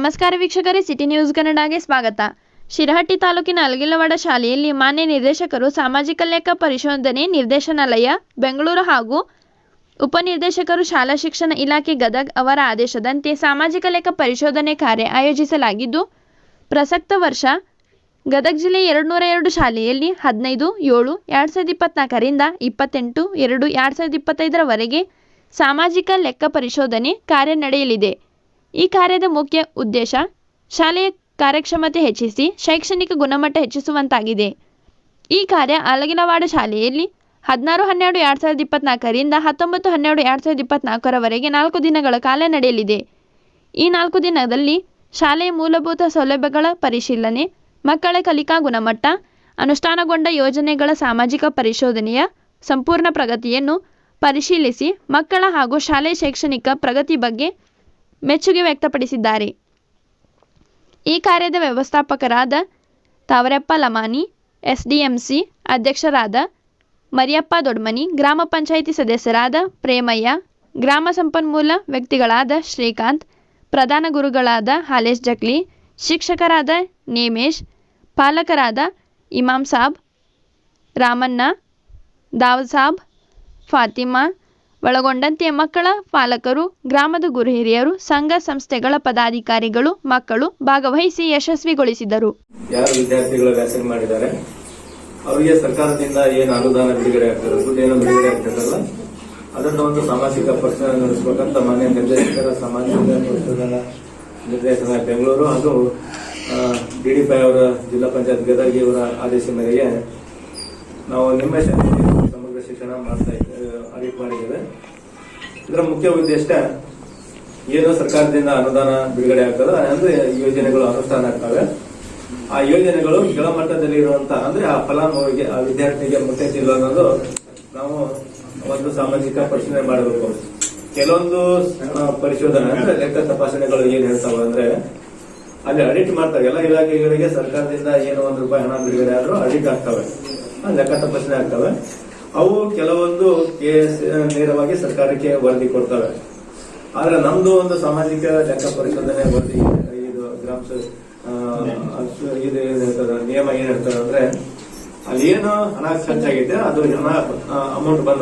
ನಮಸ್ಕಾರ ವೀಕ್ಷಕರೇ, city news ಕನ್ನಡಗೆ ಸ್ವಾಗತ. ಶಿರಹಟ್ಟಿ ತಾಲೂಕಿನ ಅಲಗಿಲವಾಡ ಶಾಲೆಯಲ್ಲಿ ಮಾನ್ಯ ನಿರ್ದೇಶಕರು, ಸಾಮಾಜಿಕ ಲೆಕ್ಕ ಪರಿಶೋಧನೆ ನಿರ್ದೇಶನಾಲಯ ಬೆಂಗಳೂರು ಹಾಗೂ ಉಪನಿರ್ದೇಶಕರು, ಶಾಲಾ ಶಿಕ್ಷಣ ಇಲಾಖೆ ಗದಗ ಅವರ ಆದೇಶದಂತೆ ಸಾಮಾಜಿಕ ಲೆಕ್ಕ ಪರಿಶೋಧನೆ ಕಾರ್ಯ ಆಯೋಜಿಸಲಾಗಿದ್ದು, ಪ್ರಸಕ್ತ ವರ್ಷ ಗದಗ ಜಿಲ್ಲೆಯ 202 ಶಾಲೆಯಲ್ಲಿ 15/7/2024 ರಿಂದ 28/2/2025 ರವರೆಗೆ ಸಾಮಾಜಿಕ ಲೆಕ್ಕ ಪರಿಶೋಧನೆ ಕಾರ್ಯ ನಡೆಯಲಿದೆ. ಈ ಕಾರ್ಯದ ಮುಖ್ಯ ಉದ್ದೇಶ ಶಾಲೆಯ ಕಾರ್ಯಕ್ಷಮತೆ ಹೆಚ್ಚಿಸಿ ಶೈಕ್ಷಣಿಕ ಗುಣಮಟ್ಟ ಹೆಚ್ಚಿಸುವಂತಾಗಿದೆ. ಈ ಕಾರ್ಯ ಅಲಗಿಲವಾಡ ಶಾಲೆಯಲ್ಲಿ 16/12/2024 ರಿಂದ 19/12/2024 ರವರೆಗೆ 4 ದಿನಗಳ ಕಾಲ ನಡೆಯಲಿದೆ. ಈ 4 ದಿನದಲ್ಲಿ ಶಾಲೆಯ ಮೂಲಭೂತ ಸೌಲಭ್ಯಗಳ ಪರಿಶೀಲನೆ, ಮಕ್ಕಳ ಕಲಿಕಾ ಗುಣಮಟ್ಟ, ಅನುಷ್ಠಾನಗೊಂಡ ಯೋಜನೆಗಳ ಸಾಮಾಜಿಕ ಪರಿಶೋಧನೆಯ ಸಂಪೂರ್ಣ ಪ್ರಗತಿಯನ್ನು ಪರಿಶೀಲಿಸಿ ಮಕ್ಕಳ ಹಾಗೂ ಶಾಲೆಯ ಶೈಕ್ಷಣಿಕ ಪ್ರಗತಿ ಬಗ್ಗೆ ಮೆಚ್ಚುಗೆ ವ್ಯಕ್ತಪಡಿಸಿದ್ದಾರೆ. ಈ ಕಾರ್ಯದ ವ್ಯವಸ್ಥಾಪಕರಾದ ತಾವರೆಪ್ಪ ಲಮಾನಿ, ಎಸ್ಡಿಎಂಸಿ ಅಧ್ಯಕ್ಷರಾದ ಮರಿಯಪ್ಪ ದೊಡ್ಮನಿ, ಗ್ರಾಮ ಪಂಚಾಯಿತಿ ಸದಸ್ಯರಾದ ಪ್ರೇಮಯ್ಯ, ಗ್ರಾಮ ಸಂಪನ್ಮೂಲ ವ್ಯಕ್ತಿಗಳಾದ ಶ್ರೀಕಾಂತ್, ಪ್ರಧಾನ ಗುರುಗಳಾದ ಹಾಲೇಶ್ ಜಕ್ಲಿ, ಶಿಕ್ಷಕರಾದ ನೇಮೇಶ್, ಪಾಲಕರಾದ ಇಮಾಮ್ ಸಾಬ್, ರಾಮಣ್ಣ, ದಾವದ್ ಸಾಬ್, ಫಾತಿಮಾ ಒಳಗೊಂಡಂತೆ ಮಕ್ಕಳ ಪಾಲಕರು, ಗ್ರಾಮದ ಗುರು ಹಿರಿಯರು, ಸಂಘ ಸಂಸ್ಥೆಗಳ ಪದಾಧಿಕಾರಿಗಳು, ಮಕ್ಕಳು ಭಾಗವಹಿಸಿ ಯಶಸ್ವಿಗೊಳಿಸಿದರು. ಯಾರು ವಿದ್ಯಾರ್ಥಿಗಳ ವ್ಯಾಸಂಗ ಮಾಡಿದ್ದಾರೆ ಅವರಿಗೆ ಸರ್ಕಾರದಿಂದ ಏನು ಅನುದಾನ ಬಿಡುಗಡೆ ಆಗ್ತದೆ, ದುಡ್ಡೇನೋ ಬಿಡುಗಡೆ ಆಗ್ತದಲ್ಲ, ಅದನ್ನು ಒಂದು ಸಾಮಾಜಿಕ ಪರಿಶೀಲನೆ ನಡೆಸಬೇಕಂತ ಮಾನ್ಯ ನಿರ್ದೇಶಕರ ಸಾಮಾಜಿಕ ಪರಿಶೋಧನಾ ನಿರ್ದೇಶನ ಬೆಂಗಳೂರು ಹಾಗೂ ಡಿಡಿಪಿ ಅವರ ಜಿಲ್ಲಾ ಪಂಚಾಯತ್ ಗದಗ ಇವರ ಆದೇಶ ಮೇರೆಗೆ ನಾವು ನಿಮ್ಮ ಸಮಗ್ರ ಶಿಕ್ಷಣ ಆಡಿಟ್ ಮಾಡಿದ್ದೇವೆ. ಇದರ ಮುಖ್ಯ ಉದ್ದೇಶ ಏನು ಸರ್ಕಾರದಿಂದ ಅನುದಾನ ಬಿಡುಗಡೆ ಆಗ್ತದೆ ಅಂದ್ರೆ ಯೋಜನೆಗಳು ಅನುಷ್ಠಾನ ಆಗ್ತವೆ. ಆ ಯೋಜನೆಗಳು ಕೆಳಮಟ್ಟದಲ್ಲಿ ಇರುವಂತಹ ಅಂದ್ರೆ ಆ ಫಲಾನುಭವಿಗೆ, ಆ ವಿದ್ಯಾರ್ಥಿಗೆ ಮುಟ್ಟೈತಿಲ್ಲ ಅನ್ನೋದು ನಾವು ಒಂದು ಸಾಮಾಜಿಕ ಪರಿಶೀಲನೆ ಮಾಡಬೇಕು. ಕೆಲವೊಂದು ಪರಿಶೋಧನೆ ಅಂದ್ರೆ ಲೆಕ್ಕ ತಪಾಸಣೆಗಳು ಏನ್ ಹೇಳ್ತಾವ ಅಂದ್ರೆ ಅಲ್ಲಿ ಅಡಿಟ್ ಮಾಡ್ತಾರೆ. ಎಲ್ಲ ಇಲಾಖೆಗಳಿಗೆ ಸರ್ಕಾರದಿಂದ ಏನು ₹1 ಹಣ ಬಿಡುಗಡೆ ಆದ್ರೂ ಅಡಿಟ್ ಆಗ್ತವೆ, ಲೆಕ್ಕ ತಪಾಸಣೆ ಆಗ್ತವೆ. ಅವು ಕೆಲವೊಂದು ಕೇಸ್ ನೇರವಾಗಿ ಸರ್ಕಾರಕ್ಕೆ ವರದಿ ಕೊಡ್ತವೆ. ಆದ್ರೆ ನಮ್ದು ಒಂದು ಸಾಮಾಜಿಕ ಲೆಕ್ಕ ಪರಿಶೋಧನೆ ವರದಿ ಇದು ಇದು ನಿಯಮ ಏನ್ ಹೇಳ್ತಾರೆ ಅಂದ್ರೆ ಅಲ್ಲಿ ಏನು ಹಣ ಖರ್ಚಾಗೈತೆ ಅದು ಹಣ ಅಮೌಂಟ್ ಬಂದ